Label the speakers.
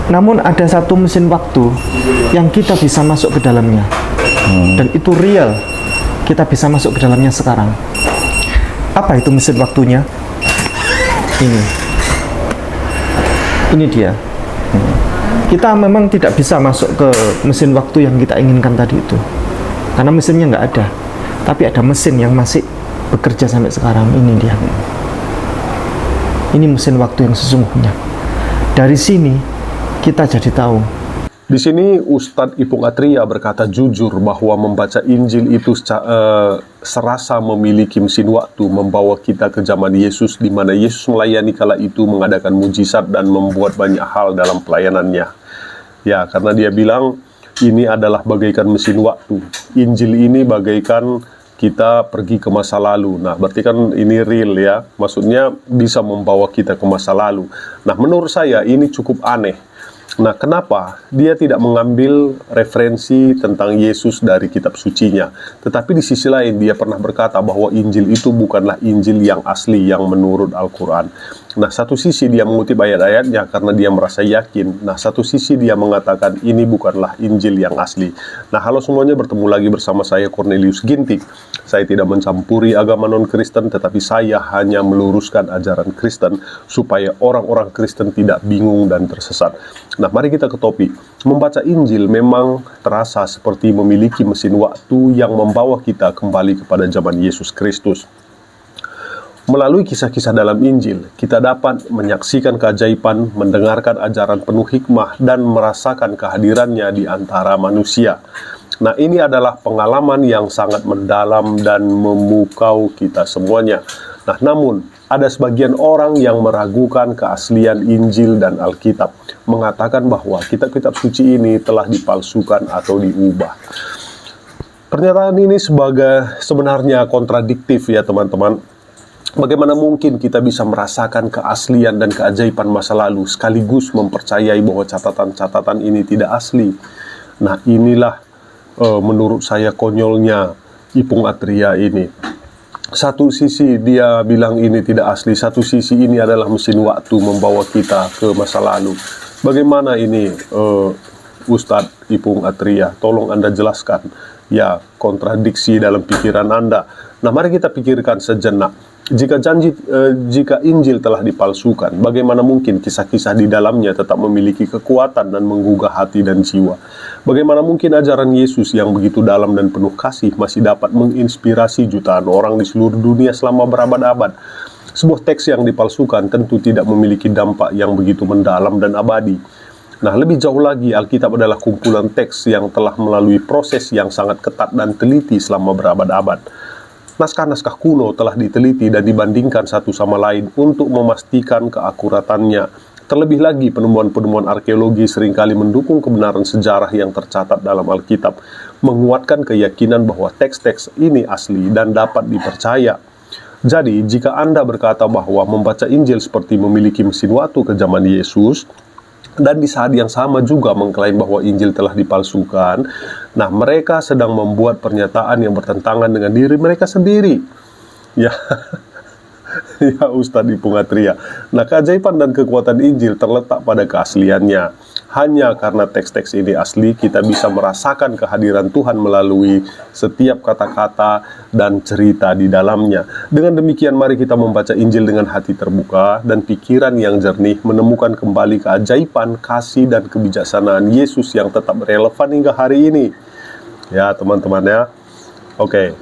Speaker 1: Namun ada satu mesin waktu yang kita bisa masuk ke dalamnya. Dan itu real. Kita bisa masuk ke dalamnya sekarang. Apa itu mesin waktunya? Ini. Ini dia. Kita memang tidak bisa masuk ke mesin waktu yang kita inginkan tadi itu. Karena mesinnya nggak ada. Tapi ada mesin yang masih bekerja sampai sekarang. Ini dia. Ini mesin waktu yang sesungguhnya. Dari sini kita jadi tahu.
Speaker 2: Di sini Ustadz Ipung Atria berkata jujur bahwa membaca Injil itu serasa memiliki mesin waktu membawa kita ke zaman Yesus, di mana Yesus melayani kala itu, mengadakan mujizat dan membuat banyak hal dalam pelayanannya. Ya, karena dia bilang ini adalah bagaikan mesin waktu. Injil ini bagaikan kita pergi ke masa lalu. Nah, berarti kan ini real ya. Maksudnya bisa membawa kita ke masa lalu. Nah, menurut saya ini cukup aneh. Nah, kenapa dia tidak mengambil referensi tentang Yesus dari kitab sucinya? Tetapi di sisi lain dia pernah berkata bahwa Injil itu bukanlah Injil yang asli yang menurut Al-Quran. Nah, satu sisi dia mengutip ayat-ayatnya karena dia merasa yakin. Nah, satu sisi dia mengatakan ini bukanlah Injil yang asli. Nah, halo semuanya, bertemu lagi bersama saya Cornelius Gintik. Saya tidak mencampuri agama non-Kristen, tetapi saya hanya meluruskan ajaran Kristen supaya orang-orang Kristen tidak bingung dan tersesat. Nah, mari kita ke topik. Membaca Injil memang terasa seperti memiliki mesin waktu yang membawa kita kembali kepada zaman Yesus Kristus. Melalui kisah-kisah dalam Injil, kita dapat menyaksikan keajaiban, mendengarkan ajaran penuh hikmah, dan merasakan kehadirannya di antara manusia. Nah, ini adalah pengalaman yang sangat mendalam dan memukau kita semuanya. Nah, namun, ada sebagian orang yang meragukan keaslian Injil dan Alkitab, mengatakan bahwa kitab-kitab suci ini telah dipalsukan atau diubah. Pernyataan ini sebenarnya kontradiktif ya teman-teman. Bagaimana mungkin kita bisa merasakan keaslian dan keajaiban masa lalu sekaligus mempercayai bahwa catatan-catatan ini tidak asli? Nah, inilah menurut saya konyolnya Ipung Atria ini. Satu sisi dia bilang ini tidak asli, satu sisi ini adalah mesin waktu membawa kita ke masa lalu. Bagaimana ini Ustadz Ipung Atria? Tolong Anda jelaskan ya kontradiksi dalam pikiran Anda. Nah, mari kita pikirkan sejenak. Jika Injil telah dipalsukan, bagaimana mungkin kisah-kisah di dalamnya tetap memiliki kekuatan dan menggugah hati dan jiwa? Bagaimana mungkin ajaran Yesus yang begitu dalam dan penuh kasih masih dapat menginspirasi jutaan orang di seluruh dunia selama berabad-abad? Sebuah teks yang dipalsukan tentu tidak memiliki dampak yang begitu mendalam dan abadi. Nah, lebih jauh lagi, Alkitab adalah kumpulan teks yang telah melalui proses yang sangat ketat dan teliti selama berabad-abad. Naskah-naskah kuno telah diteliti dan dibandingkan satu sama lain untuk memastikan keakuratannya. Terlebih lagi, penemuan-penemuan arkeologi seringkali mendukung kebenaran sejarah yang tercatat dalam Alkitab, menguatkan keyakinan bahwa teks-teks ini asli dan dapat dipercaya. Jadi, jika Anda berkata bahwa membaca Injil seperti memiliki mesin waktu ke zaman Yesus, dan di saat yang sama juga mengklaim bahwa Injil telah dipalsukan, nah mereka sedang membuat pernyataan yang bertentangan dengan diri mereka sendiri. Ya, ya Ustadz Ipung Atria. Nah, keajaiban dan kekuatan Injil terletak pada keasliannya. Hanya karena teks-teks ini asli, kita bisa merasakan kehadiran Tuhan melalui setiap kata-kata dan cerita di dalamnya. Dengan demikian, mari kita membaca Injil dengan hati terbuka dan pikiran yang jernih, menemukan kembali keajaiban, kasih, dan kebijaksanaan Yesus yang tetap relevan hingga hari ini. Ya, teman-teman ya. Oke.